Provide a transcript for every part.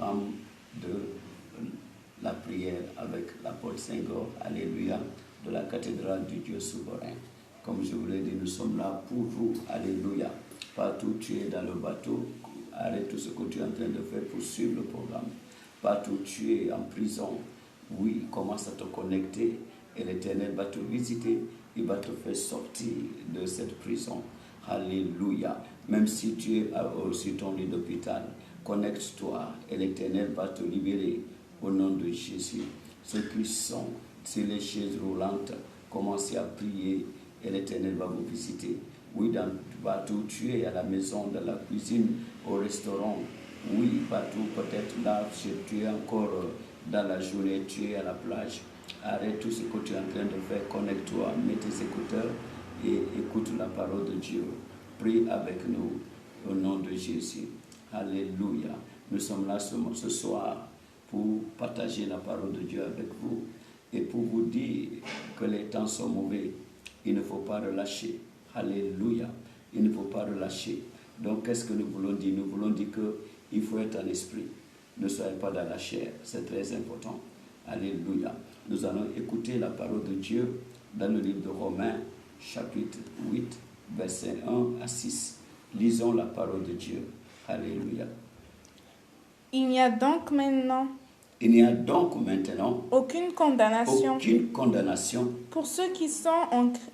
programme de la prière avec l'apôtre Senghor, alléluia, de la cathédrale du Dieu souverain. Comme je vous l'ai dit, nous sommes là pour vous, alléluia. Partout où tu es dans le bateau, arrête tout ce que tu es en train de faire pour suivre le programme. Partout où tu es en prison, oui, commence à te connecter et l'Éternel va te visiter, il va te faire sortir de cette prison. Alléluia. Même si tu es sur ton lit d'hôpital, connecte-toi et l'Éternel va te libérer au nom de Jésus. Ceux qui sont sur les chaises roulantes, commencez à prier et l'Éternel va vous visiter. Oui, partout où tu es, à la maison, dans la cuisine, au restaurant, oui, partout, peut-être là, si tu es encore dans la journée, tu es à la plage, arrête tout ce que tu es en train de faire, connecte-toi, mets tes écouteurs et écoute la parole de Dieu. Prie avec nous au nom de Jésus. Alléluia. Nous sommes là ce soir pour partager la parole de Dieu avec vous et pour vous dire que les temps sont mauvais. Il ne faut pas relâcher. Alléluia. Il ne faut pas relâcher. Donc, qu'est-ce que nous voulons dire? Nous voulons dire qu'il faut être en esprit. Ne soyez pas dans la chair. C'est très important. Alléluia. Nous allons écouter la parole de Dieu dans le livre de Romains, chapitre 8, versets 1 à 6. Lisons la parole de Dieu. Alléluia. Il n'y a donc maintenant aucune condamnation pour ceux qui sont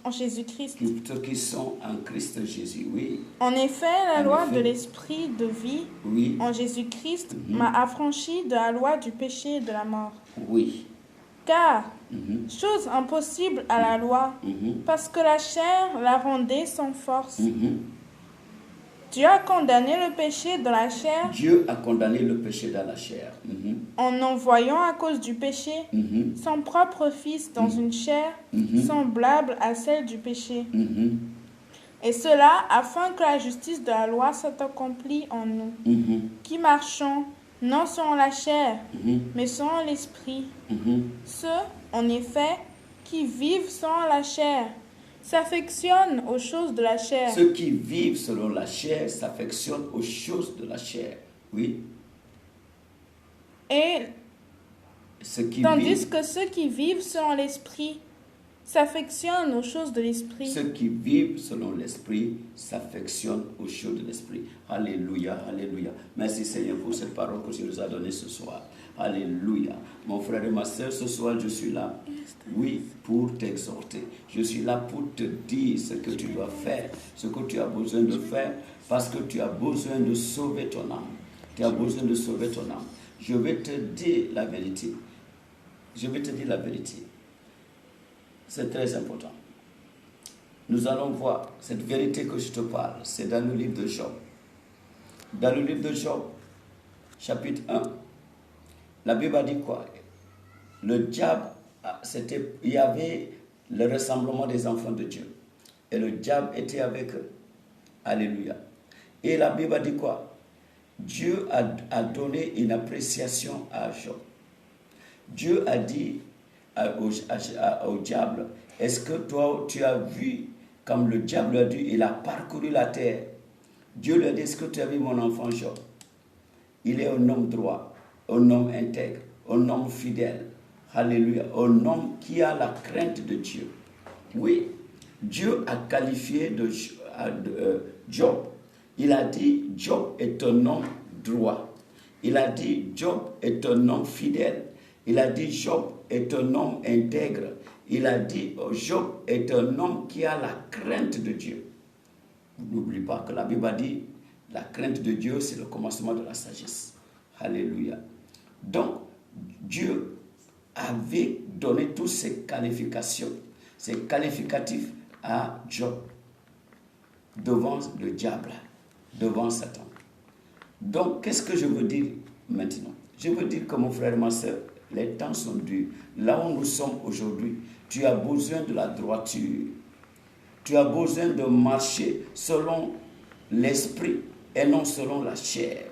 en Jésus-Christ. Pour ceux qui sont en Christ Jésus, oui. En effet, la loi de l'esprit de vie en Jésus-Christ m'a affranchi de la loi du péché et de la mort. Oui. Car, chose impossible à la loi, parce que la chair la rendait sans force. Dieu a condamné le péché dans la chair. Dieu a condamné le péché dans la chair. En envoyant à cause du péché son propre Fils dans une chair semblable à celle du péché. Et cela afin que la justice de la loi soit accomplie en nous, qui marchons non selon la chair, mais selon l'esprit. Ceux, en effet, qui vivent selon la chair s'affectionnent aux choses de la chair. Ceux qui vivent selon la chair s'affectionnent aux choses de la chair. Oui. Et tandis que ceux qui vivent selon l'esprit s'affectionnent aux choses de l'esprit. Ceux qui vivent selon l'esprit s'affectionnent aux choses de l'esprit. Alléluia, alléluia. Merci Seigneur pour cette parole que tu nous as donnée ce soir. Alléluia. Mon frère et ma soeur, ce soir je suis là. Oui, pour t'exhorter. Je suis là pour te dire ce que tu dois faire, ce que tu as besoin de faire, parce que tu as besoin de sauver ton âme. Tu as besoin de sauver ton âme. Je vais te dire la vérité. Je vais te dire la vérité. C'est très important. Nous allons voir cette vérité que je te parle. C'est dans le livre de Job. Dans le livre de Job, chapitre 1, la Bible a dit quoi? Le diable, il y avait le rassemblement des enfants de Dieu. Et le diable était avec eux. Alléluia. Et la Bible a dit quoi? Dieu a donné une appréciation à Job. Dieu a dit au diable, est-ce que toi tu as vu, comme le diable a dit, il a parcouru la terre. Dieu lui a dit, est-ce que tu as vu mon enfant Job? Il est un homme droit, un homme intègre, un homme fidèle. Alléluia. Un homme qui a la crainte de Dieu. Oui, Dieu a qualifié de Job. Il a dit, Job est un homme droit. Il a dit, Job est un homme fidèle. Il a dit, Job est un homme intègre. Il a dit, Job est un homme qui a la crainte de Dieu. N'oublie pas que la Bible a dit, la crainte de Dieu, c'est le commencement de la sagesse. Alléluia. Donc, Dieu avait donné toutes ces qualifications, ces qualificatifs à Job, devant le diable, devant Satan. Donc, qu'est-ce que je veux dire maintenant? Je veux dire que mon frère et ma soeur, les temps sont durs. Là où nous sommes aujourd'hui, tu as besoin de la droiture. Tu as besoin de marcher selon l'esprit et non selon la chair.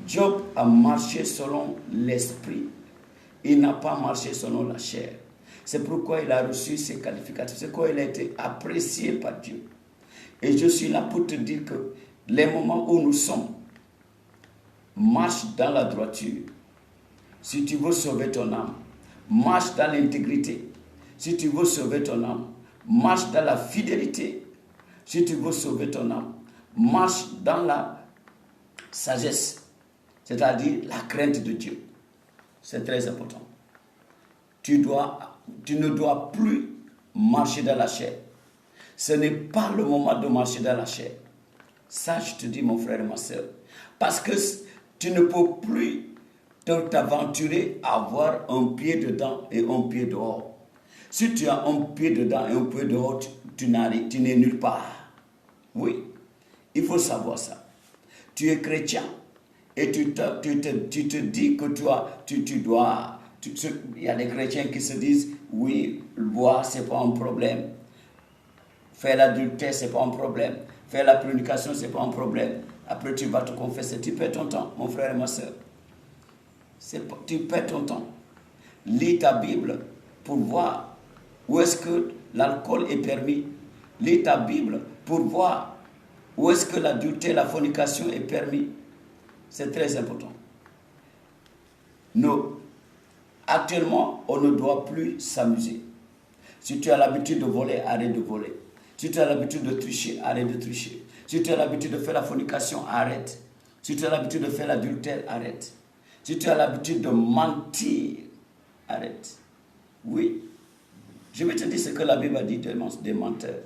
Job a marché selon l'esprit. Il n'a pas marché selon la chair. C'est pourquoi il a reçu ses qualificatifs. C'est pourquoi il a été apprécié par Dieu. Et je suis là pour te dire que les moments où nous sommes, marche dans la droiture. Si tu veux sauver ton âme, marche dans l'intégrité. Si tu veux sauver ton âme, marche dans la fidélité. Si tu veux sauver ton âme, marche dans la sagesse, c'est-à-dire la crainte de Dieu. C'est très important. Tu ne dois plus marcher dans la chair. Ce n'est pas le moment de marcher dans la chair. Ça, je te dis, mon frère et ma soeur. Parce que tu ne peux plus t'aventurer à avoir un pied dedans et un pied dehors. Si tu as un pied dedans et un pied dehors, tu n'es nulle part. Oui, il faut savoir ça. Tu es chrétien et tu te dis que tu dois... Il y a des chrétiens qui se disent, oui, boire, ce n'est pas un problème. Faire l'adultère, ce n'est pas un problème. Faire la prédication, ce n'est pas un problème. Après, tu vas te confesser. Tu perds ton temps, mon frère et ma soeur. Tu perds ton temps. Lis ta Bible pour voir où est-ce que l'alcool est permis. Lis ta Bible pour voir où est-ce que l'adultère, la fornication est permis. C'est très important. Actuellement, on ne doit plus s'amuser. Si tu as l'habitude de voler, arrête de voler. Si tu as l'habitude de tricher, arrête de tricher. Si tu as l'habitude de faire la fornication, arrête. Si tu as l'habitude de faire l'adultère, arrête. Si tu as l'habitude de mentir, arrête. Oui. Je vais te dire ce que la Bible a dit des menteurs.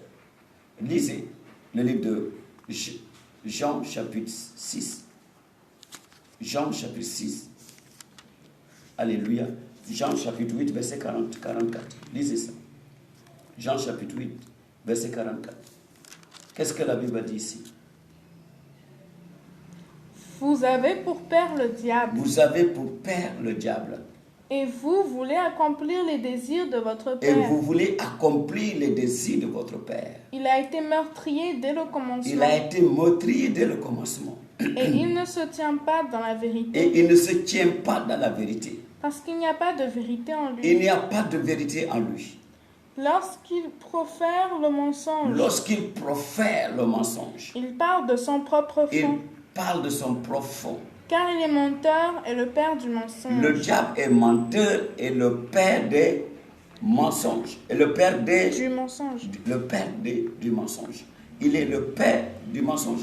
Lisez le livre de Jean chapitre 6. Jean chapitre 6. Alléluia. Jean chapitre 8, verset 44. Lisez ça. Jean chapitre 8, verset 44. Qu'est-ce que la Bible dit ici? Vous avez pour père le diable. Vous avez pour père le diable. Et vous voulez accomplir les désirs de votre père. Et vous voulez accomplir les désirs de votre père. Il a été meurtrier dès le commencement. Il a été meurtrier dès le commencement. Et il ne se tient pas dans la vérité. Et il ne se tient pas dans la vérité. Parce qu'il n'y a pas de vérité en lui. Il n'y a pas de vérité en lui. Lorsqu'il profère le mensonge. Lorsqu'il profère le mensonge. Il parle de son propre fond. Il parle de son propre fond. Car il est menteur et le père du mensonge. Le diable est menteur et le père des mensonges. Et le père du mensonge. Le père du mensonge. Il est le père du mensonge.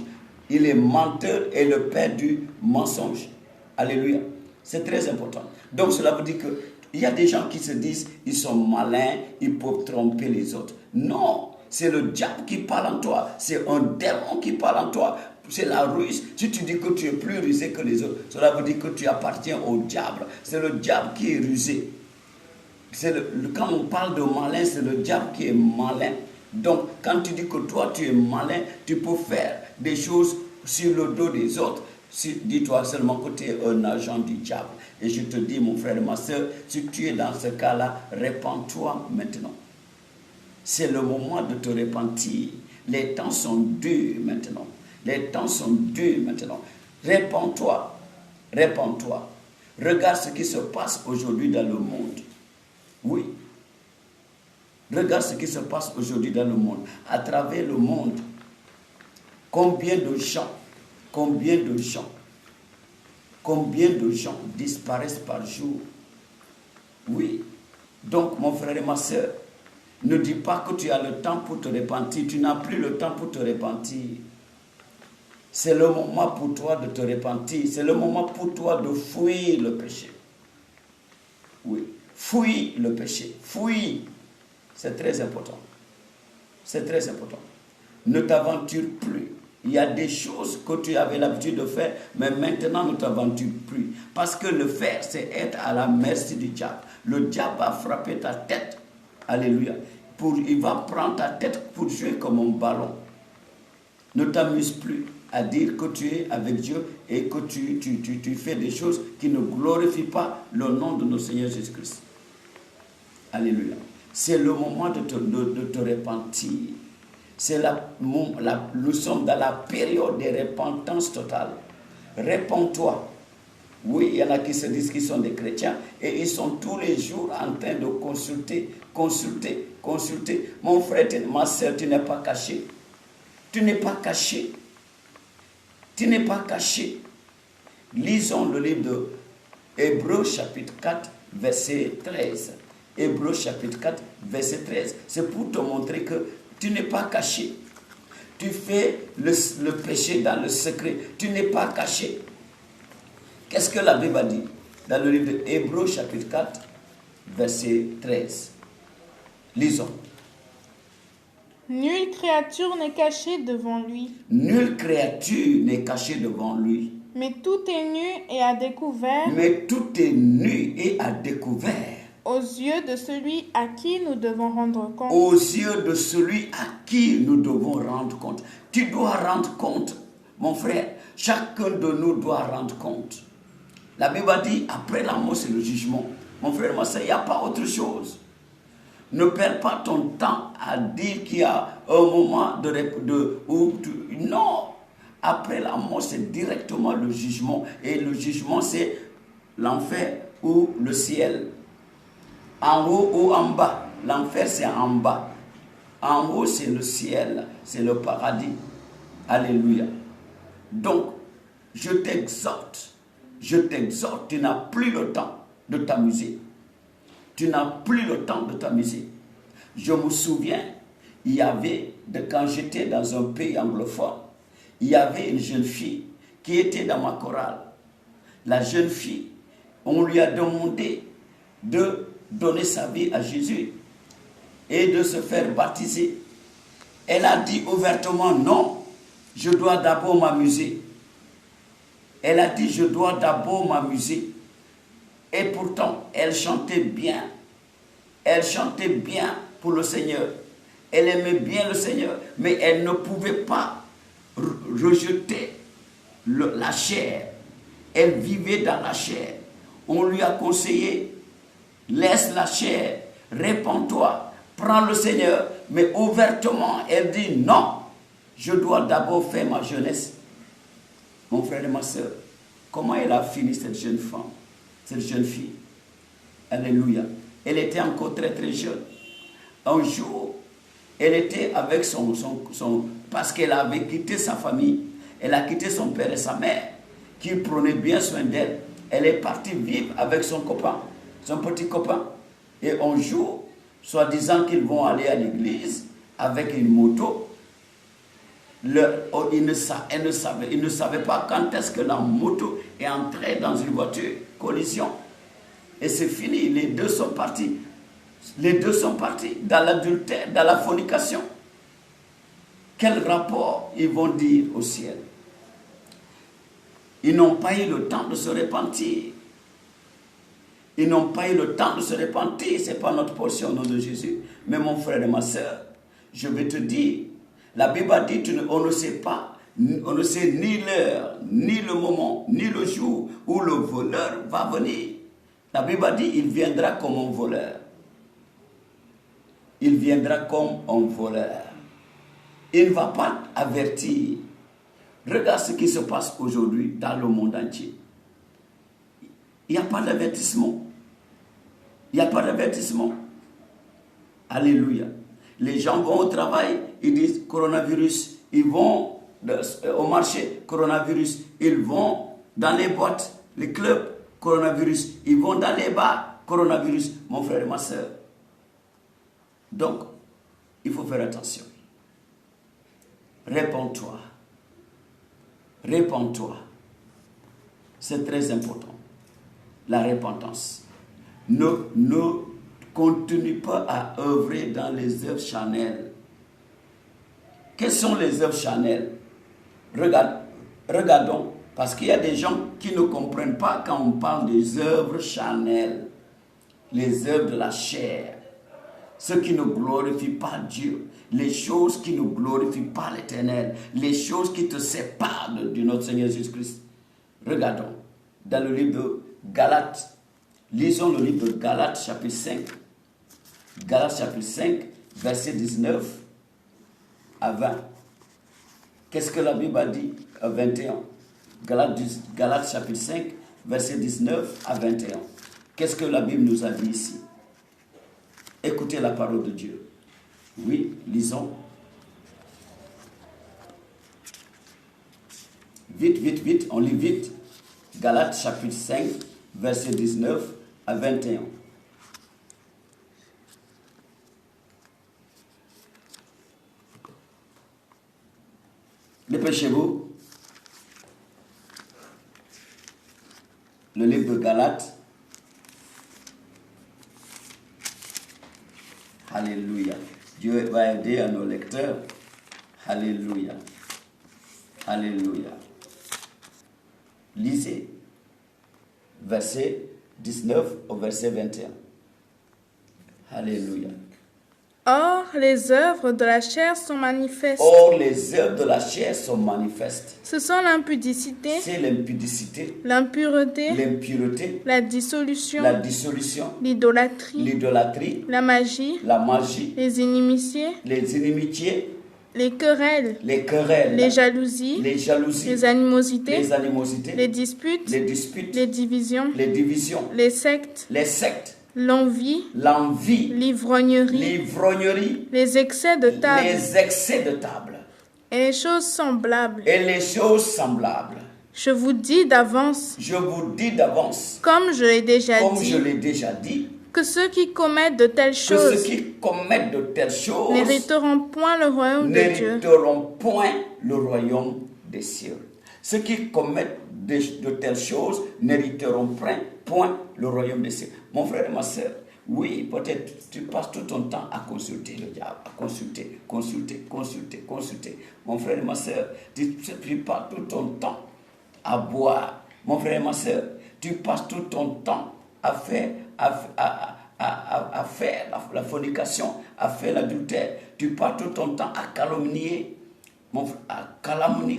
Il est menteur et le père du mensonge. Alléluia. C'est très important. Donc cela veut dire qu'il y a des gens qui se disent ils sont malins, ils peuvent tromper les autres. Non, c'est le diable qui parle en toi. C'est un démon qui parle en toi. C'est la ruse. Si tu dis que tu es plus rusé que les autres, cela veut dire que tu appartiens au diable. C'est le diable qui est rusé. Quand on parle de malin, c'est le diable qui est malin. Donc, quand tu dis que toi, tu es malin, tu peux faire des choses sur le dos des autres. Dis-toi seulement que tu es un agent du diable. Et je te dis, mon frère et ma soeur, si tu es dans ce cas-là, répands-toi maintenant. C'est le moment de te repentir. Les temps sont durs maintenant. Les temps sont durs maintenant. Répands-toi. Répands-toi. Regarde ce qui se passe aujourd'hui dans le monde. Oui. Regarde ce qui se passe aujourd'hui dans le monde. À travers le monde, combien de gens disparaissent par jour? Oui. Donc, mon frère et ma soeur, ne dis pas que tu as le temps pour te repentir. Tu n'as plus le temps pour te repentir. C'est le moment pour toi de te repentir. C'est le moment pour toi de fuir le péché. Oui. Fuis le péché. Fuis. C'est très important. C'est très important. Ne t'aventure plus. Il y a des choses que tu avais l'habitude de faire, mais maintenant ne t'aventure plus. Parce que le faire, c'est être à la merci du diable. Le diable va frapper ta tête. Alléluia. Il va prendre ta tête pour jouer comme un ballon. Ne t'amuse plus à dire que tu es avec Dieu et que tu fais des choses qui ne glorifient pas le nom de notre Seigneur Jésus-Christ. Alléluia. C'est le moment de te repentir. Nous sommes dans la période de repentance totale. Répands-toi. Oui, il y en a qui se disent qu'ils sont des chrétiens et ils sont tous les jours en train de consulter. Mon frère, ma soeur, tu n'es pas caché. Tu n'es pas caché. Tu n'es pas caché. Lisons le livre de Hébreux chapitre 4, verset 13. Hébreux chapitre 4, verset 13. C'est pour te montrer que tu n'es pas caché. Tu fais le péché dans le secret. Tu n'es pas caché. Qu'est-ce que la Bible a dit dans le livre de Hébreux chapitre 4, verset 13? Lisons. Nulle créature n'est cachée devant lui. Nulle créature n'est cachée devant lui. Mais tout est nu et à découvert. Mais tout est nu et à découvert. Aux yeux de celui à qui nous devons rendre compte. Aux yeux de celui à qui nous devons rendre compte. Tu dois rendre compte, mon frère. Chacun de nous doit rendre compte. La Bible dit, après la mort, c'est le jugement. Mon frère, moi, il n'y a pas autre chose. Ne perds pas ton temps à dire qu'il y a un moment où non. Après la mort, c'est directement le jugement. Et le jugement, c'est l'enfer ou le ciel. En haut ou en bas. L'enfer, c'est en bas. En haut, c'est le ciel. C'est le paradis. Alléluia. Donc, je t'exhorte, tu n'as plus le temps de t'amuser. Tu n'as plus le temps de t'amuser. Je me souviens, quand j'étais dans un pays anglophone, il y avait une jeune fille qui était dans ma chorale. La jeune fille, on lui a demandé de donner sa vie à Jésus et de se faire baptiser. Elle a dit ouvertement non, je dois d'abord m'amuser. Elle a dit je dois d'abord m'amuser. Et pourtant, elle chantait bien. Elle chantait bien pour le Seigneur. Elle aimait bien le Seigneur, mais elle ne pouvait pas rejeter la chair. Elle vivait dans la chair. On lui a conseillé, laisse la chair, répands-toi, prends le Seigneur. Mais ouvertement, elle dit non, je dois d'abord faire ma jeunesse. Mon frère et ma soeur, comment elle a fini cette jeune femme, cette jeune fille? Alléluia. Elle était encore très très jeune. Un jour, elle était avec parce qu'elle avait quitté sa famille. Elle a quitté son père et sa mère, qui prenaient bien soin d'elle. Elle est partie vivre avec son copain, son petit copain. Et un jour, soi-disant qu'ils vont aller à l'église avec une moto, il ne savait pas quand est-ce que la moto est entrée dans une voiture, collision. Et c'est fini, les deux sont partis. Les deux sont partis dans l'adultère, dans la fornication. Quel rapport ils vont dire au ciel? Ils n'ont pas eu le temps de se repentir. Ils n'ont pas eu le temps de se repentir. Ce n'est pas notre portion au nom de Jésus. Mais mon frère et ma soeur, je vais te dire, la Bible dit, on ne sait pas, on ne sait ni l'heure, ni le moment, ni le jour où le voleur va venir. La Bible dit, il viendra comme un voleur. Il viendra comme un voleur. Il ne va pas avertir. Regarde ce qui se passe aujourd'hui dans le monde entier. Il n'y a pas d'avertissement. Il n'y a pas d'avertissement. Alléluia. Les gens vont au travail, ils disent coronavirus. Ils vont au marché, coronavirus. Ils vont dans les boîtes, les clubs, coronavirus. Ils vont dans les bars, coronavirus. Mon frère et ma soeur. Donc, il faut faire attention. Répands-toi. Répands-toi. C'est très important. La repentance. Ne continue pas à œuvrer dans les œuvres charnelles. Quelles sont les œuvres charnelles? Regardons, parce qu'il y a des gens qui ne comprennent pas quand on parle des œuvres charnelles, les œuvres de la chair, ce qui ne glorifie pas Dieu, les choses qui ne glorifient pas l'Éternel, les choses qui te séparent de notre Seigneur Jésus-Christ. Regardons, dans le livre de Galates, lisons le livre de Galates chapitre 5. Galates chapitre 5, verset 19 à 20. Qu'est-ce que la Bible a dit à 21? Galates chapitre 5, verset 19 à 21. Qu'est-ce que la Bible nous a dit ici? Écoutez la parole de Dieu. Oui, lisons. Vite, vite, vite, on lit vite. Galates chapitre 5, verset 19 à 21. Dépêchez-vous. Le livre de Galates. Alléluia. Dieu va aider à nos lecteurs. Alléluia. Alléluia. Lisez. Verset 19 au verset 21. Alléluia. Or, les œuvres de la chair sont manifestes. Or, les œuvres de la chair sont manifestes. Ce sont l'impudicité, C'est l'impudicité, l'impureté, l'impureté, la dissolution, la dissolution, l'idolâtrie, l'idolâtrie, la magie, la magie, les inimitiés, les inimitiés, les querelles, les querelles, les jalousies, les jalousies, les animosités, les animosités, les disputes, les disputes, les divisions, les divisions, les sectes, les sectes, l'envie, l'envie, l'ivrognerie, l'ivrognerie, les excès de table les excès de table et les choses semblables. et les choses semblables. Je vous dis d'avance, Je vous dis d'avance, comme je l'ai déjà comme dit, je l'ai déjà dit, que ceux qui commettent de telles que choses ceux qui commettent de telles choses n'hériteront point le royaume de Dieu. n'hériteront point le royaume des cieux. Ceux qui commettent de telles choses n'hériteront point le royaume des cieux. Mon frère et ma soeur, oui, peut-être tu passes tout ton temps à consulter le diable, à consulter. Mon frère et ma soeur, tu passes tout ton temps à boire. Mon frère et ma soeur, tu passes tout ton temps à faire la fornication, à faire l'adultère. Tu passes tout ton temps à calomnier,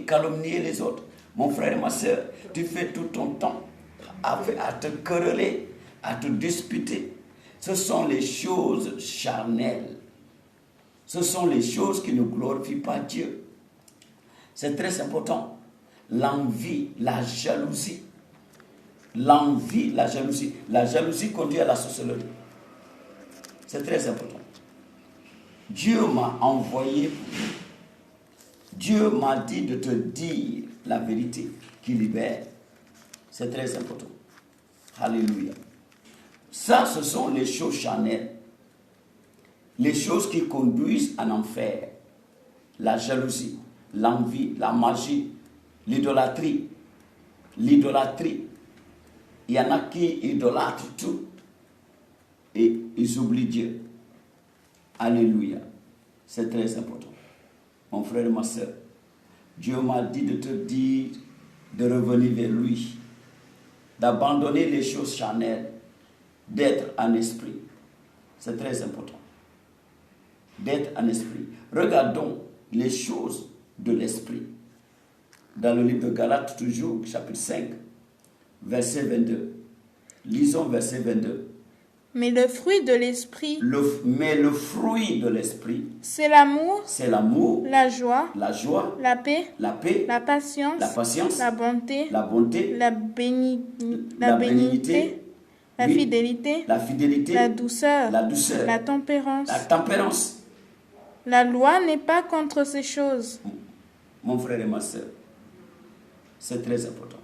calomnier les autres. Mon frère et ma soeur, tu fais tout ton temps à te quereller, à te disputer. Ce sont les choses charnelles. Ce sont les choses qui ne glorifient pas Dieu. C'est très important. L'envie, la jalousie. L'envie, la jalousie. La jalousie conduit à la sorcellerie. C'est très important. Dieu m'a envoyé. Dieu m'a dit de te dire la vérité qui libère. C'est très important. Alléluia. Ça, ce sont les choses charnelles. Les choses qui conduisent en enfer. La jalousie, l'envie, la magie, l'idolâtrie. L'idolâtrie. Il y en a qui idolâtrent tout et ils oublient Dieu. Alléluia. C'est très important. Mon frère et ma soeur, Dieu m'a dit de te dire de revenir vers lui, d'abandonner les choses charnelles, d'être en esprit. C'est très important. D'être en esprit. Regardons les choses de l'esprit. Dans le livre de Galates, toujours, chapitre 5, verset 22. Lisons verset 22. Mais le fruit de l'esprit, Mais le fruit de l'esprit, c'est l'amour, c'est l'amour, la joie, la paix, la patience, la bonté, la bénignité, la oui, fidélité, la douceur, la tempérance. La loi n'est pas contre ces choses. Mon frère et ma soeur, c'est très important.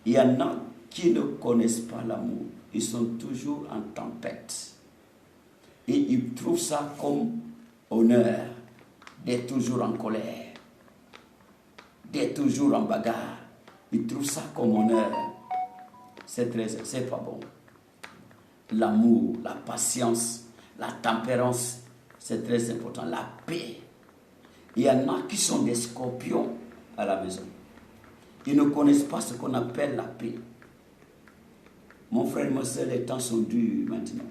Il y en a qui ne connaissent pas l'amour. Ils sont toujours en tempête. Et ils trouvent ça comme honneur d'être toujours en colère, d'être toujours en bagarre. Ils trouvent ça comme honneur. C'est pas bon. L'amour, la patience, la tempérance, c'est très important. La paix. Il y en a qui sont des scorpions à la maison. Ils ne connaissent pas ce qu'on appelle la paix. Mon frère et ma soeur, les temps sont durs maintenant.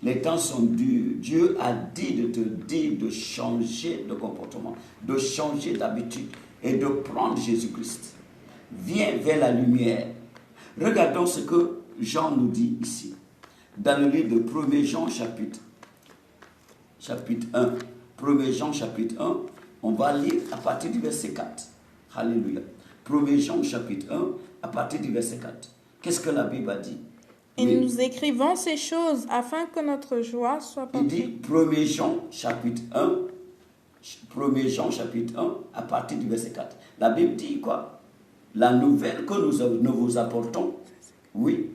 Les temps sont durs. Dieu a dit de te dire de changer de comportement, de changer d'habitude et de prendre Jésus-Christ. Viens vers la lumière. Regardons ce que Jean nous dit ici. Dans le livre de 1 Jean chapitre 1. 1 Jean chapitre 1, on va lire à partir du verset 4. Alléluia. 1 Jean chapitre 1, à partir du verset 4. Qu'est-ce que la Bible a dit? Et oui. Nous écrivons ces choses afin que notre joie soit parfaite. Il dit 1 Jean chapitre 1, à partir du verset 4. La Bible dit quoi? La nouvelle que nous vous apportons, oui.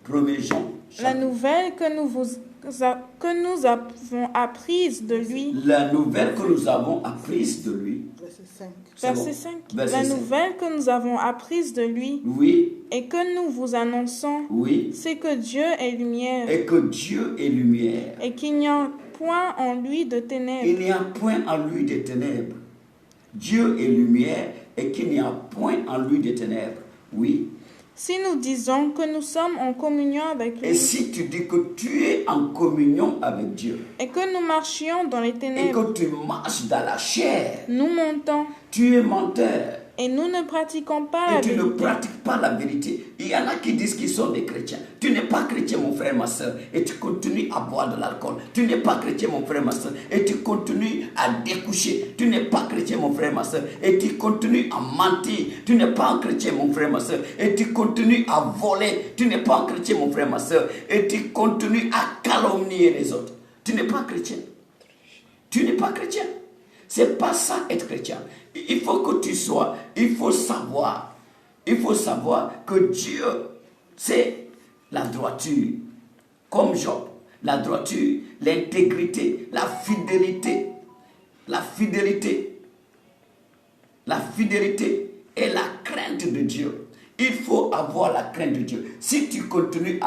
1er Jean. La nouvelle que nous avons apprise de lui. La nouvelle que nous avons apprise de lui. Verset 5. La nouvelle que nous avons apprise de lui. Oui. Et que nous vous annonçons. Oui. C'est que Dieu est lumière. Et que Dieu est lumière. Et qu'il n'y a point en lui de ténèbres. Il n'y a point en lui de ténèbres. Dieu est lumière et qu'il n'y a point en lui de ténèbres. Oui. Si nous disons que nous sommes en communion avec lui. Et si tu dis que tu es en communion avec Dieu. Et que nous marchions dans les ténèbres. Et que tu marches dans la chair. Nous mentons. Tu es menteur. Et nous ne pratiquons pas la vérité. Et tu vérité. ne pratiques pas la vérité. Il y en a qui disent qu'ils sont des chrétiens. Tu n'es pas chrétien, mon frère, ma soeur, et tu continues à boire de l'alcool. Tu n'es pas chrétien, mon frère, ma soeur, et tu continues à découcher. Tu n'es pas chrétien, mon frère, ma soeur, et tu continues à mentir. Tu n'es pas un chrétien, mon frère, ma soeur, et tu continues à voler. Tu n'es pas un chrétien, mon frère, ma soeur, et tu continues à calomnier les autres. Tu n'es pas chrétien. Tu n'es pas chrétien. C'est pas ça être chrétien. Il faut que tu sois, il faut savoir que Dieu, c'est la droiture, comme Job, la droiture, l'intégrité, la fidélité et la crainte de Dieu. Il faut avoir la crainte de Dieu. Si tu continues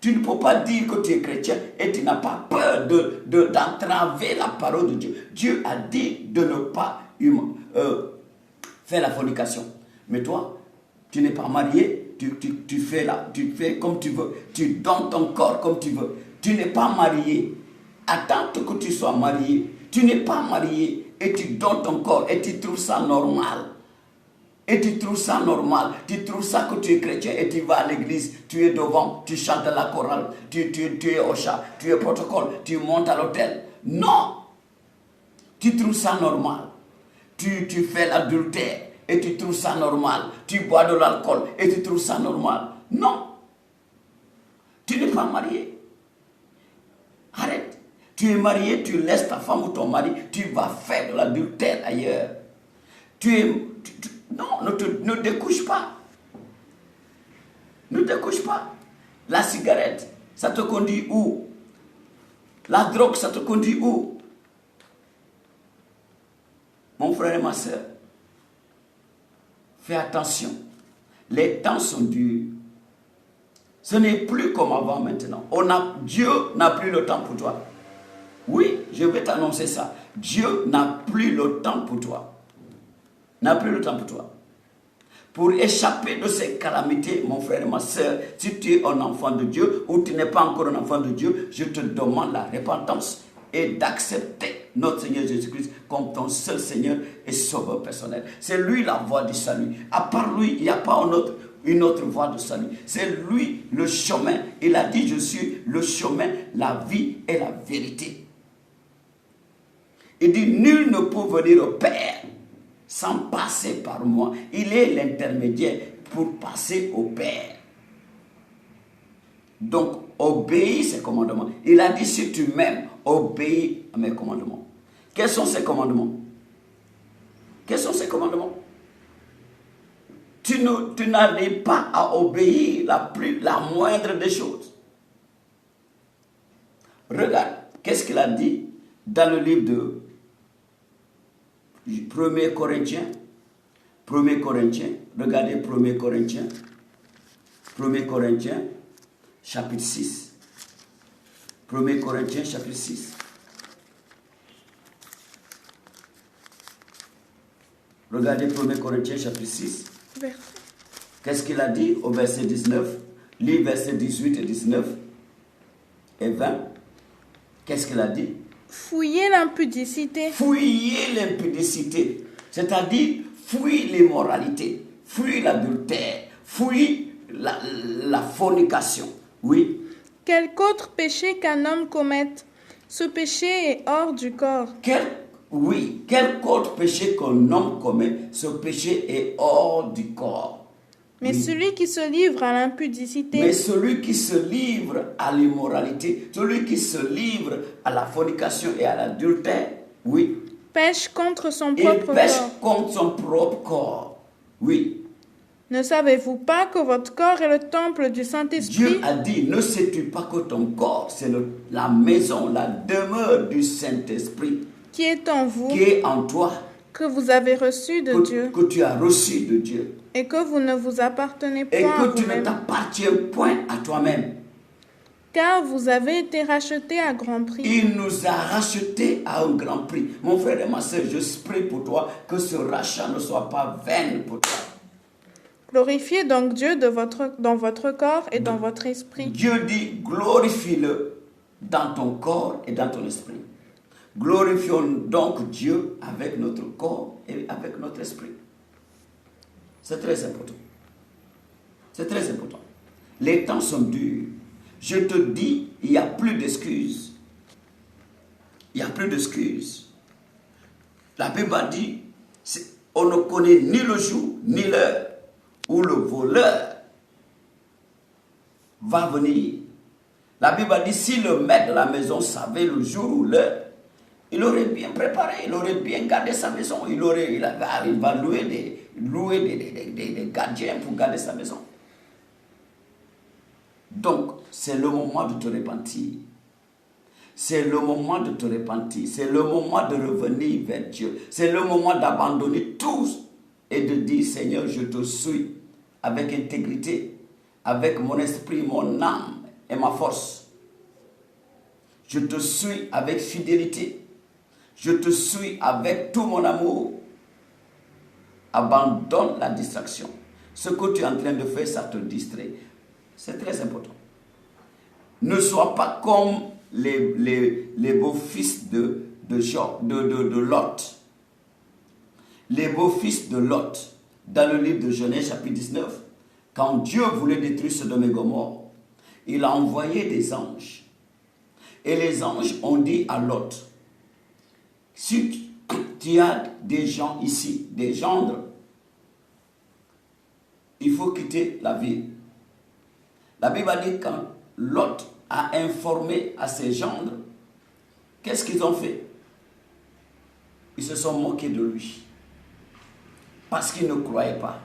tu ne peux pas dire que tu es chrétien et tu n'as pas peur d'entraver la parole de Dieu. Dieu a dit de ne pas faire la fornication. Mais toi, tu n'es pas marié, tu fais comme tu veux. Tu donnes ton corps comme tu veux. Tu n'es pas marié. Attends que tu sois marié. Tu n'es pas marié et tu donnes ton corps et tu trouves ça normal. Et tu trouves ça normal, tu trouves ça que tu es chrétien et tu vas à l'église, tu es devant, tu chantes la chorale, tu es au chat, tu es protocole, tu montes à l'hôtel. Non! Tu trouves ça normal. Tu fais l'adultère et tu trouves ça normal. Tu bois de l'alcool et tu trouves ça normal. Non! Tu n'es pas marié. Arrête. Tu es marié, tu laisses ta femme ou ton mari, tu vas faire de l'adultère ailleurs. Non, ne découche pas. Ne découche pas. La cigarette, ça te conduit où? La drogue, ça te conduit où? Mon frère et ma soeur, fais attention. Les temps sont durs. Ce n'est plus comme avant maintenant. Dieu n'a plus le temps pour toi. Oui, je vais t'annoncer ça. Dieu n'a plus le temps pour toi. N'a plus le temps pour toi. Pour échapper de ces calamités, mon frère et ma soeur, si tu es un enfant de Dieu ou tu n'es pas encore un enfant de Dieu, je te demande la repentance et d'accepter notre Seigneur Jésus-Christ comme ton seul Seigneur et Sauveur personnel. C'est lui la voie du salut. À part lui, il n'y a pas une autre voie de salut. C'est lui le chemin. Il a dit, je suis le chemin, la vie et la vérité. Il dit, nul ne peut venir au Père sans passer par moi. Il est l'intermédiaire pour passer au Père. Donc, obéis ses commandements. Il a dit, si tu m'aimes, obéis à mes commandements. Quels sont ces commandements? Quels sont ces commandements? Tu n'arrives pas à obéir la moindre des choses. Regarde, qu'est-ce qu'il a dit dans le livre de 1 Corinthiens, regardez 1 Corinthiens, chapitre 6. 1 Corinthiens, chapitre 6. Regardez 1 Corinthiens, chapitre 6. Qu'est-ce qu'il a dit au verset 19? Lis verset 18 et 19 et 20. Qu'est-ce qu'il a dit? Fouillez l'impudicité. Fouillez l'impudicité. C'est-à-dire, fouille l'immoralité, fouille l'adultère, fouille la fornication. Oui. Quelque autre péché qu'un homme commette, ce péché est hors du corps. Quel autre péché qu'un homme commet, ce péché est hors du corps. Mais celui qui se livre à l'impudicité. Mais celui qui se livre à l'immoralité, celui qui se livre à la fornication et à l'adultère, oui. Pêche contre son propre corps. Il pêche contre son propre corps. Oui. Ne savez-vous pas que votre corps est le temple du Saint-Esprit Dieu a dit, ne sais-tu pas que ton corps, c'est la maison, la demeure du Saint-Esprit qui est en vous, qui est en toi, que vous avez reçu de Dieu, que tu as reçu de Dieu, et que vous ne vous appartenez et point à que tu ne vous-même, t'appartiens point à toi-même. car vous avez été rachetés à grand prix. Il nous a rachetés à un grand prix. Mon frère et ma soeur, je prie pour toi que ce rachat ne soit pas vain pour toi. Glorifiez donc Dieu dans votre corps et dans votre esprit. Dieu dit, glorifie-le dans ton corps et dans ton esprit. Glorifions donc Dieu avec notre corps et avec notre esprit. C'est très important. C'est très important. Les temps sont durs. Je te dis, il n'y a plus d'excuses. Il n'y a plus d'excuses. La Bible a dit, on ne connaît ni le jour ni l'heure où le voleur va venir. La Bible a dit, si le maître de la maison savait le jour ou l'heure, il aurait bien préparé, il aurait bien gardé sa maison, il va louer des gardiens pour garder sa maison. Donc, c'est le moment de te repentir. C'est le moment de te repentir. C'est le moment de revenir vers Dieu. C'est le moment d'abandonner tout et de dire, Seigneur, je te suis avec intégrité, avec mon esprit, mon âme et ma force. Je te suis avec fidélité. Je te suis avec tout mon amour. Abandonne la distraction. Ce que tu es en train de faire, ça te distrait. C'est très important. Ne sois pas comme les beaux-fils de Lot. Les beaux-fils de Lot, dans le livre de Genèse, chapitre 19, quand Dieu voulait détruire Sodome et Gomorrhe, il a envoyé des anges. Et les anges ont dit à Lot, si tu as des gens ici, des gendres, il faut quitter la ville. La Bible a dit quand Lot a informé à ses gendres, qu'est-ce qu'ils ont fait? Ils se sont moqués de lui. Parce qu'ils ne croyaient pas.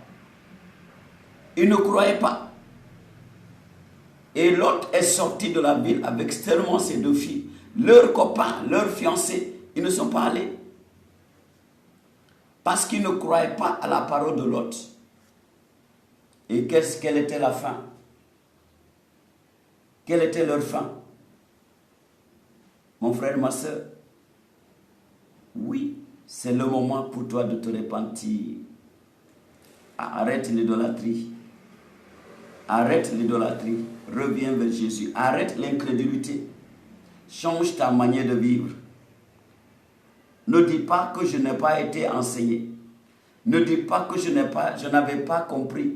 Ils ne croyaient pas. Et Lot est sorti de la ville avec seulement ses deux filles. Leurs copains, leurs fiancés, ils ne sont pas allés. Parce qu'ils ne croyaient pas à la parole de Lot. Et quelle était la fin? Quelle était leur fin? Mon frère, ma soeur, oui, c'est le moment pour toi de te repentir. Arrête l'idolâtrie. Arrête l'idolâtrie. Reviens vers Jésus. Arrête l'incrédulité. Change ta manière de vivre. Ne dis pas que je n'ai pas été enseigné. Ne dis pas que je n'avais pas compris.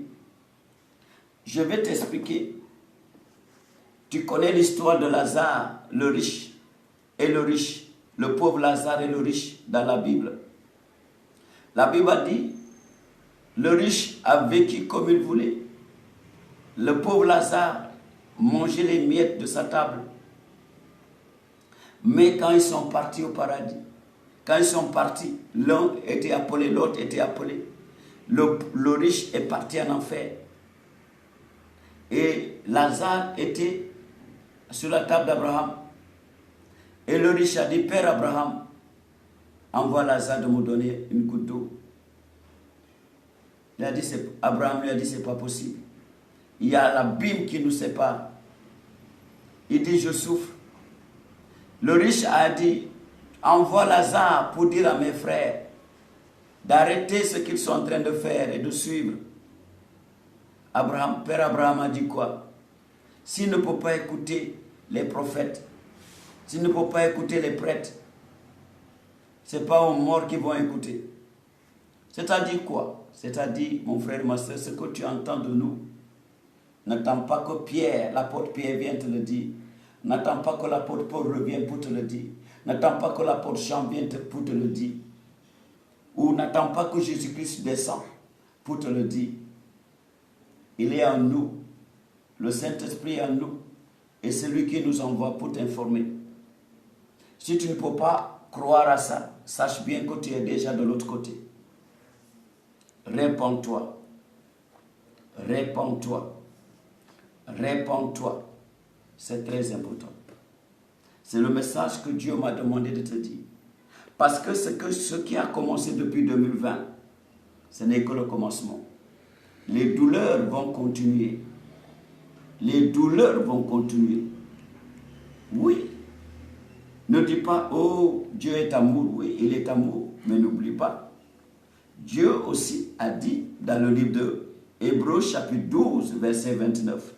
Je vais t'expliquer. Tu connais l'histoire de Lazare, le riche, et le riche. Le pauvre Lazare et le riche dans la Bible. La Bible a dit, le riche a vécu comme il voulait. Le pauvre Lazare mangeait les miettes de sa table. Mais quand ils sont partis au paradis, quand ils sont partis, l'un était appelé, l'autre était appelé. Le riche est parti en enfer. Et Lazare était sur la table d'Abraham. Et le riche a dit, Père Abraham, envoie Lazare de me donner une goutte d'eau. Abraham lui a dit, c'est pas possible. Il y a l'abîme qui nous sépare. Il dit, je souffre. Le riche a dit, envoie Lazare pour dire à mes frères d'arrêter ce qu'ils sont en train de faire et de suivre. Père Abraham a dit quoi? S'il ne peut pas écouter les prophètes, s'il ne peut pas écouter les prêtres, ce n'est pas aux morts qui vont écouter. C'est-à-dire quoi? C'est-à-dire, mon frère, ma soeur, ce que tu entends de nous, n'attends pas que Pierre, l'apôtre Pierre vienne te le dire. N'attends pas que l'apôtre Paul revienne pour te le dire. N'attends pas que l'apôtre Jean vienne pour te le dire. Ou n'attends pas que Jésus-Christ descende pour te le dire. Il est en nous. Le Saint-Esprit est en nous. Et c'est lui qui nous envoie pour t'informer. Si tu ne peux pas croire à ça, sache bien que tu es déjà de l'autre côté. répands-toi. Répands-toi. Répands-toi. C'est très important. C'est le message que Dieu m'a demandé de te dire. Parce que ce qui a commencé depuis 2020, ce n'est que le commencement. Les douleurs vont continuer. Les douleurs vont continuer. Oui. Ne dis pas, oh, Dieu est amour. Oui, il est amour. Mais n'oublie pas, Dieu aussi a dit dans le livre de Hébreux chapitre 12, verset 29.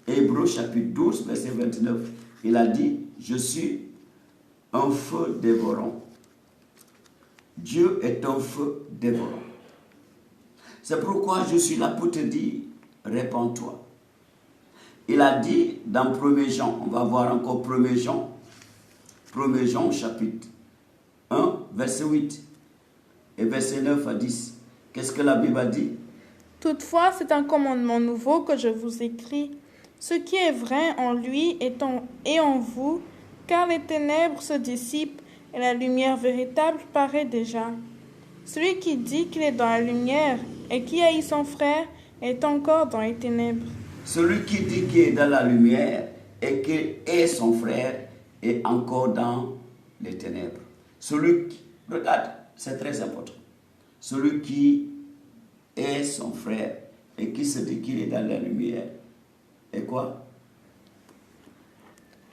Hébreux chapitre 12, verset 29. Il a dit, je suis un feu dévorant. Dieu est un feu dévorant. C'est pourquoi je suis là pour te dire, répands-toi. Il a dit dans 1er Jean, on va voir encore 1er Jean chapitre 1, verset 8 et verset 9 à 10. Qu'est-ce que la Bible a dit? Toutefois, c'est un commandement nouveau que je vous écris. Ce qui est vrai en lui est en vous, car les ténèbres se dissipent et la lumière véritable paraît déjà. Celui qui dit qu'il est dans la lumière et qui haït son frère est encore dans les ténèbres. Celui qui dit qu'il est dans la lumière et qu'il est son frère est encore dans les ténèbres. Celui qui, regarde, c'est très important. Celui qui est son frère et qui se dit qu'il est dans la lumière est quoi?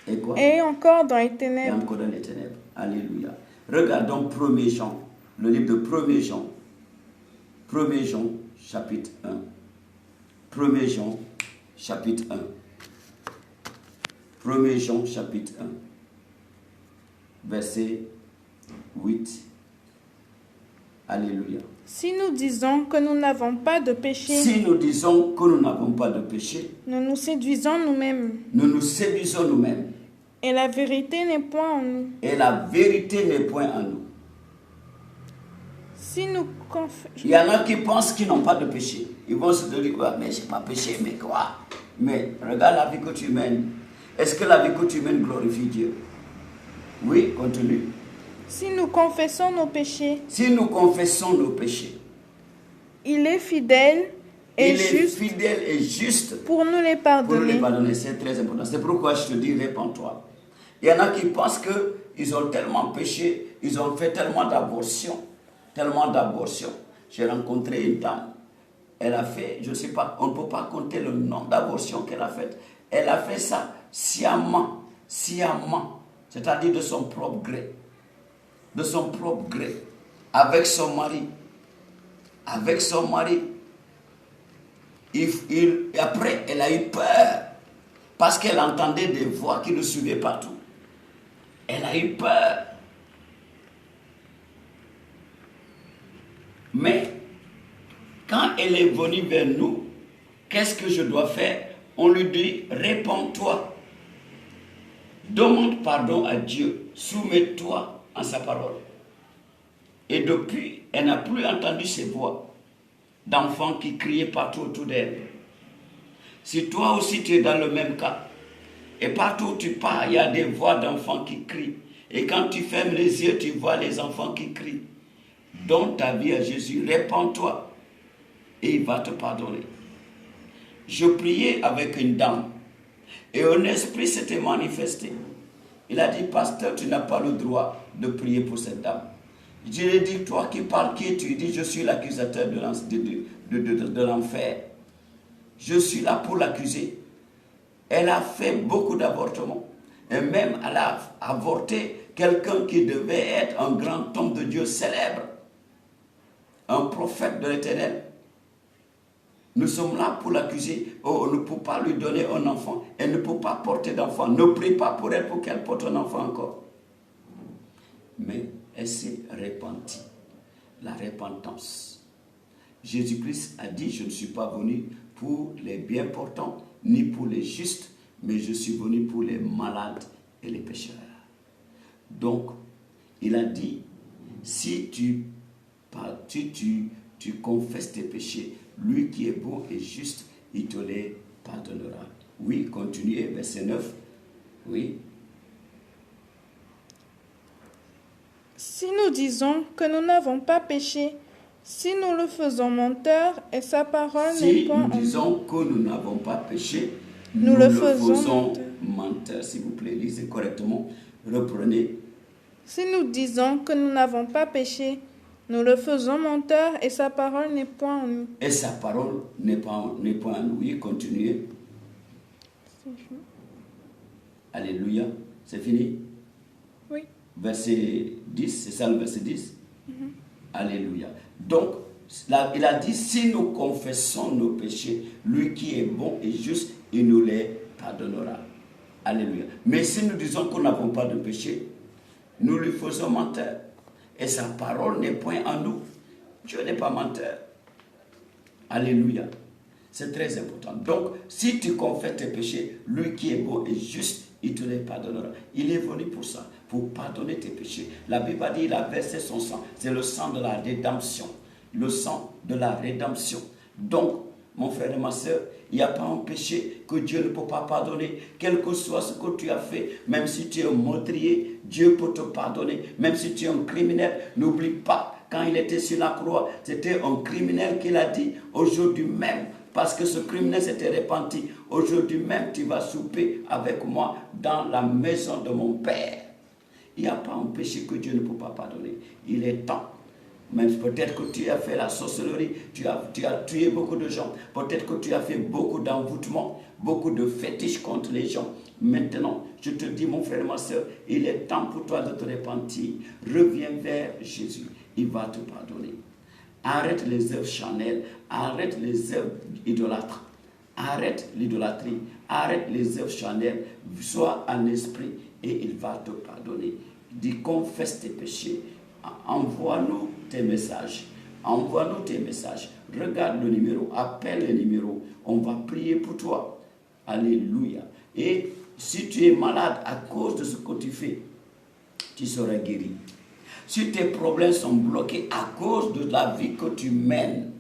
Et quoi? Et encore dans les Et ténèbres. encore dans les ténèbres. Alléluia. Regardons 1er Jean, le livre de 1er Jean. 1er Jean, chapitre 1. 1er Jean, chapitre 1. 1er Jean, chapitre 1. Verset 8. Alléluia. Si nous disons que nous n'avons pas de péché, Si nous disons que nous n'avons pas de péché, nous nous séduisons nous-mêmes. nous nous séduisons nous-mêmes. Et la vérité n'est point en nous. Et la vérité n'est point en nous. Si nous Il y en a qui pensent qu'ils n'ont pas de péché. Ils vont se dire quoi? Mais je n'ai pas péché, mais quoi? Mais regarde la vie que tu mènes. Est-ce que la vie que tu mènes glorifie Dieu? Oui, continue. Si nous confessons nos péchés, Si nous confessons nos péchés, il est fidèle et il est juste fidèle et juste pour nous les pour nous les pardonner. pardonner. C'est très important. C'est pourquoi je te dis, répands-toi. Il y en a qui pensent qu'ils ont tellement péché, ils ont fait tellement d'abortions. J'ai rencontré une dame. Elle a fait, je ne sais pas, on ne peut pas compter le nombre d'abortions qu'elle a faites. Elle a fait ça sciemment, c'est-à-dire de son propre gré. De son propre gré. Avec son mari. Et après, elle a eu peur. Parce qu'elle entendait des voix qui le suivaient partout. Elle a eu peur. Mais, quand elle est venue vers nous, qu'est-ce que je dois faire? On lui dit, répands-toi. Demande pardon à Dieu. Soumets-toi en sa parole. Et depuis, elle n'a plus entendu ces voix d'enfants qui criaient partout autour d'elle. Si toi aussi tu es dans le même cas, et partout où tu pars, il y a des voix d'enfants qui crient. Et quand tu fermes les yeux, tu vois les enfants qui crient. Donne ta vie à Jésus, répands-toi, et il va te pardonner. Je priais avec une dame, et un esprit s'était manifesté. Il a dit, pasteur, tu n'as pas le droit de prier pour cette dame. Je lui ai dit, toi qui parles, qui es-tu? Il dit, je suis l'accusateur de l'enfer. Je suis là pour l'accuser. Elle a fait beaucoup d'avortements. Et même elle a avorté quelqu'un qui devait être un grand homme de Dieu célèbre. Un prophète de l'Éternel. Nous sommes là pour l'accuser. Oh, on ne peut pas lui donner un enfant. Elle ne peut pas porter d'enfant. Ne prie pas pour elle pour qu'elle porte un enfant encore. Mais elle s'est repentie. La repentance. Jésus-Christ a dit, je ne suis pas venu pour les bien portants, ni pour les justes, mais je suis venu pour les malades et les pécheurs. Donc, il a dit, si tu confesses tes péchés, lui qui est bon et juste, il te les pardonnera. Oui, continuez, verset 9. Oui. Si nous disons que nous n'avons pas péché, Si nous le faisons menteur et sa parole Si n'est point nous en nous, disons que nous n'avons pas péché, Nous nous le le faisons faisons menteur. S'il vous plaît, lisez correctement. Reprenez. si nous disons que nous n'avons pas péché, nous le faisons menteur et sa parole n'est point en nous. Et sa parole n'est pas en nous. Oui, continuez. Alléluia. C'est fini? Oui. Verset 10, c'est ça le verset 10? Alléluia. Donc, là, il a dit, si nous confessons nos péchés, lui qui est bon et juste, il nous les pardonnera. Alléluia. Mais si nous disons que nous n'avons pas de péché, nous lui faisons menteur. Et sa parole n'est point en nous. Dieu n'est pas menteur. Alléluia. C'est très important. Donc, si tu confesses tes péchés, lui qui est bon et juste, il te les pardonnera. Il est venu pour ça, pour pardonner tes péchés. La Bible a dit, il a versé son sang. C'est le sang de la rédemption. Le sang de la rédemption. Donc, mon frère et ma soeur, il n'y a pas un péché que Dieu ne peut pas pardonner. Quel que soit ce que tu as fait, même si tu es un meurtrier, Dieu peut te pardonner. Même si tu es un criminel, n'oublie pas, quand il était sur la croix, c'était un criminel qui l'a dit, aujourd'hui même, parce que ce criminel s'était repenti. Aujourd'hui même, tu vas souper avec moi dans la maison de mon Père. Il n'y a pas un péché que Dieu ne peut pas pardonner. Il est temps. Même peut-être que tu as fait la sorcellerie, tu as tué beaucoup de gens. Peut-être que tu as fait beaucoup d'envoûtements, beaucoup de fétiches contre les gens. Maintenant, je te dis, mon frère et ma soeur, il est temps pour toi de te repentir. Reviens vers Jésus. Il va te pardonner. Arrête les œuvres charnelles, arrête les œuvres idolâtres, arrête l'idolâtrie, arrête les œuvres charnelles, sois en esprit et il va te pardonner. Dis, confesse tes péchés, envoie-nous tes messages, envoie-nous tes messages, regarde le numéro, appelle le numéro, on va prier pour toi. Alléluia. Et si tu es malade à cause de ce que tu fais, tu seras guéri. Si tes problèmes sont bloqués à cause de la vie que tu mènes,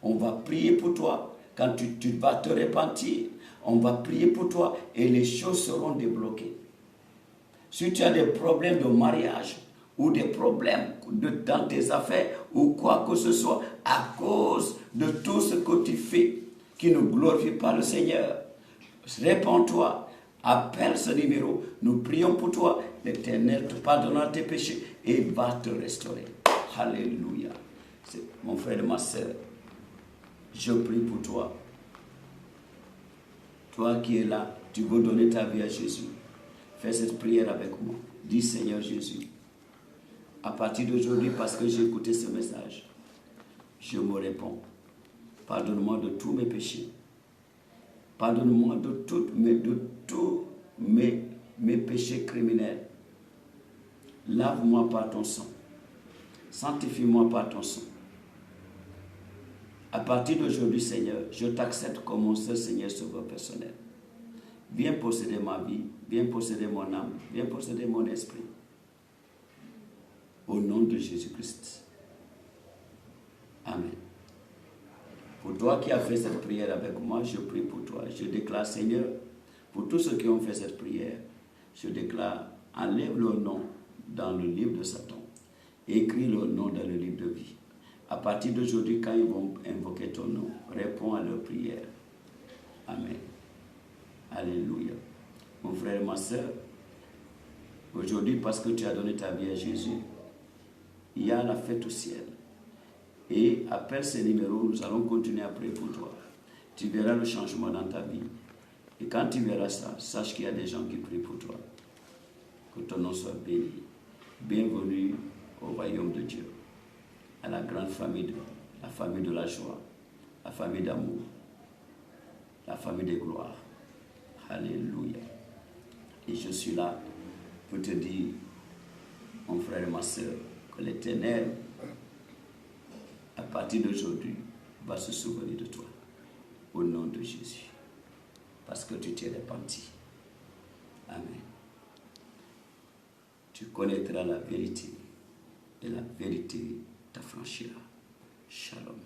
on va prier pour toi. Quand tu vas te repentir, on va prier pour toi et les choses seront débloquées. Si tu as des problèmes de mariage ou des problèmes dans tes affaires ou quoi que ce soit, à cause de tout ce que tu fais qui ne glorifie pas le Seigneur, réponds-toi. Appelle ce numéro, nous prions pour toi, l'Éternel te pardonnera tes péchés et va te restaurer. Alléluia. Mon frère et ma soeur, je prie pour toi. Toi qui es là, tu veux donner ta vie à Jésus. Fais cette prière avec moi. Dis, Seigneur Jésus, à partir d'aujourd'hui, parce que j'ai écouté ce message, je me réponds. Pardonne-moi de tous mes péchés. Pardonne-moi de tous mes péchés criminels. Lave-moi par ton sang. Sanctifie-moi par ton sang. À partir d'aujourd'hui, Seigneur, je t'accepte comme mon seul Seigneur Sauveur personnel. Viens posséder ma vie, viens posséder mon âme, viens posséder mon esprit. Au nom de Jésus-Christ. Amen. Pour toi qui as fait cette prière avec moi, je prie pour toi. Je déclare, Seigneur, pour tous ceux qui ont fait cette prière, je déclare, enlève leur nom dans le livre de Satan. Écris leur nom dans le livre de vie. À partir d'aujourd'hui, quand ils vont invoquer ton nom, réponds à leur prière. Amen. Alléluia. Mon frère et ma soeur, aujourd'hui, parce que tu as donné ta vie à Jésus, il y a la fête au ciel. Et appelle ces numéros, nous allons continuer à prier pour toi. Tu verras le changement dans ta vie. Et quand tu verras ça, sache qu'il y a des gens qui prient pour toi. Que ton nom soit béni. Bienvenue au royaume de Dieu. À la grande famille, la famille de la joie, la famille d'amour, la famille de gloire. Alléluia. Et je suis là pour te dire, mon frère et ma soeur, que l'Éternel, à partir d'aujourd'hui, va se souvenir de toi. Au nom de Jésus. Parce que tu t'es repenti. Amen. Tu connaîtras la vérité. Et la vérité t'affranchira. Shalom.